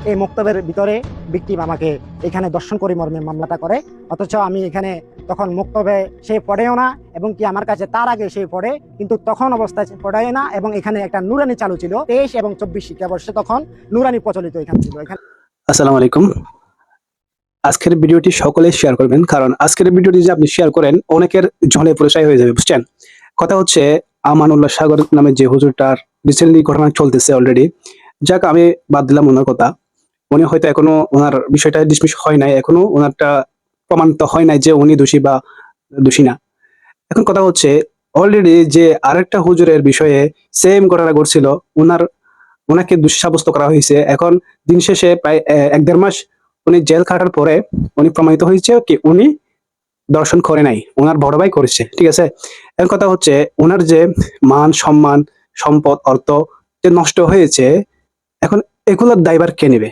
এই মক্তবের ভিতরে ভিকটিম আমাকে এখানে দর্শন করে মর্মে মামলাটা করে, অথচ আমি এখানে তখন মক্তবে সে পড়েও না, এবং কি আমার কাছে তার আগে সে পড়ে, কিন্তু তখন অবস্থায় পড়ায় না। এবং এখানে একটা নুরানি চালু ছিল 23 এবং 24 শিক্ষাবর্ষে, তখন নুরানি প্রচলিত এখানে ছিল। এখানে আসসালামু আলাইকুম। আজকের ভিডিওটি সকলে শেয়ার করবেন, কারণ আজকের ভিডিওটি যে আপনি শেয়ার করেন অনেকের ঝলে পরিচয় হয়ে যাবে, বুঝছেন? কথা হচ্ছে আমানুল্লাহ সাগর নামে যে হুজুরটার রিসেন্টলি ঘটনা চলতেছে অলরেডি। যাক, আমি বাদ দিলাম ওনার কথা। উনি হয়তো এখনো ওনার বিষয়টা ডিসমিস হয় নাই, এখনো ওনারটা প্রমাণিত হয় নাই যে উনি দোষী বা দোষী না। এখন কথা হচ্ছে অলরেডি যে আরেকটা হুজুরের বিষয়ে সেম ঘটনা ঘটছিল, ওনাকে দোষী সাব্যস্ত করা হয়েছে। এখন দিন শেষে প্রায় 1-1.5 মাস উনি জেল খাটার পরে উনি প্রমাণিত হয়েছে কি উনি দর্শন করে নাই, ওনার বড় ভাই করেছে। ঠিক আছে, এখন কথা হচ্ছে ওনার যে মান সম্মান সম্পদ অর্থ যে নষ্ট হয়েছে, এখন এগুলোর দায়ভার কে নেবে?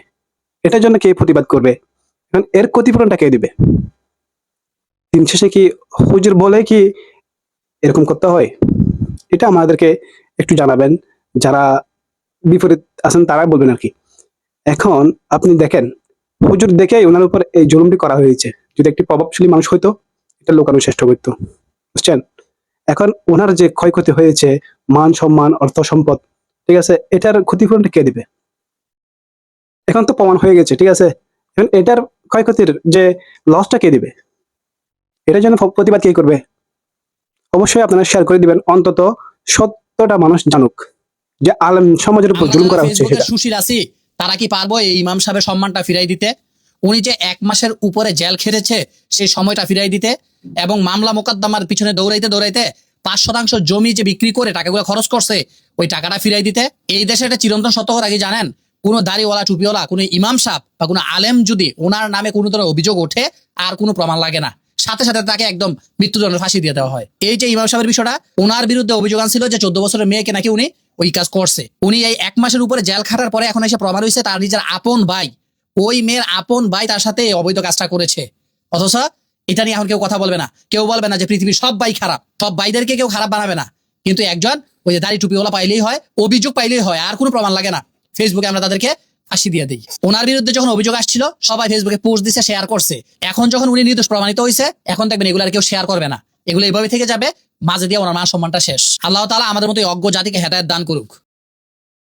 এটার জন্য কে প্রতিবাদ করবে? এখন এর ক্ষতিপূরণটা কে দিবে? দিন শেষে কি হুজুর বলে কি এরকম করতে হয়? এটা আমাদেরকে একটু জানাবেন। যারা বিপরীত আছেন তারা বলবেন আর কি। এখন আপনি দেখেন, হুজুর দেখেই ওনার উপর এই জুলুমটি করা হয়েছে। যদি একটি প্রভাবশালী মানুষ হইতো, এটা লুকানোর চেষ্টা করতো, বুঝছেন? এখন ওনার যে ক্ষয়ক্ষতি হয়েছে, মান সম্মান অর্থ সম্পদ, ঠিক আছে, এটার ক্ষতিপূরণটা কে দিবে? এখন তো প্রমাণ হয়ে গেছে, ঠিক আছে, এখন এটার ক্ষয়ক্ষতির যে লসটা কে দিবে? এটার জন্য প্রতিবাদ কে করবে? অবশ্যই আপনারা শেয়ার করে দিবেন, অন্তত 70টা মানুষ জানুক যে আলেম সমাজের উপর জুলুম আমরা করা হচ্ছে ফেসবুকে সেটা। সুশীল আছি, তারা কি পারবো এই ইমাম সাহেবের সম্মানটা ফিরাই দিতে? উনি যে 1 মাসের উপরে জেল খেটেছে সেই সময়টা ফিরাই দিতে, এবং মামলা মোকদ্দমার পিছনে দৌড়াইতে দৌড়াইতে 5% জমি যে বিক্রি করে টাকাগুলো খরচ করছে ওই টাকাটা ফিরাই দিতে। এই দেশে একটা চিরন্তন সত্য আগে জানেন, কোনো দাড়িওয়ালা টুপিওয়ালা কোনো ইমাম সাহেব বা কোনো আলেম যদি ওনার নামে কোনো ধরনের অভিযোগ ওঠে, আর কোনো প্রমাণ লাগে না, সাথে সাথে তাকে একদম মৃত্যুদণ্ড ফাঁসি দিয়ে দেওয়া হয়। এই যে ইমাম সাহেবের বিষয়টা, ওনার বিরুদ্ধে অভিযোগ আনছিল যে 14 বছরের মেয়েকে নাকি উনি ওই কাজ করছে। উনি এই 1 মাসের উপরে জেল খাটার পরে এখন এসে প্রমাণ হয়েছে তার নিজের আপন ভাই, ওই মেয়ের আপন ভাই তার সাথে এই অবৈধ কাজটা করেছে। অথচ এটা নিয়ে এখন কেউ কথা বলবে না, কেউ বলবে না যে পৃথিবীর সব ভাই খারাপ, সব ভাইদেরকে কেউ খারাপ বানাবে না। কিন্তু একজন ওই যে দাড়ি টুপিওয়ালা পাইলেই হয়, অভিযোগ পাইলেই হয়, আর কোনো প্রমাণ লাগে না, ফেসবুকে আমরা তাদেরকে ফাঁসি দিয়ে দিই। ওনার বিরুদ্ধে যখন অভিযোগ আসছিল সবাই ফেসবুকে পোস্ট দিছে, শেয়ার করছে। এখন যখন উনি নির্দোষ প্রমাণিত হয়েছে, এখন দেখবেন এগুলো আর কেউ শেয়ার করবে না, এগুলো এইভাবে থেকে যাবে, মাঝে দিয়ে ওনার মান সম্মানটা শেষ। আল্লাহ তাআলা আমাদের মতো অজ্ঞ জাতিকে হেদায়েত দান করুক।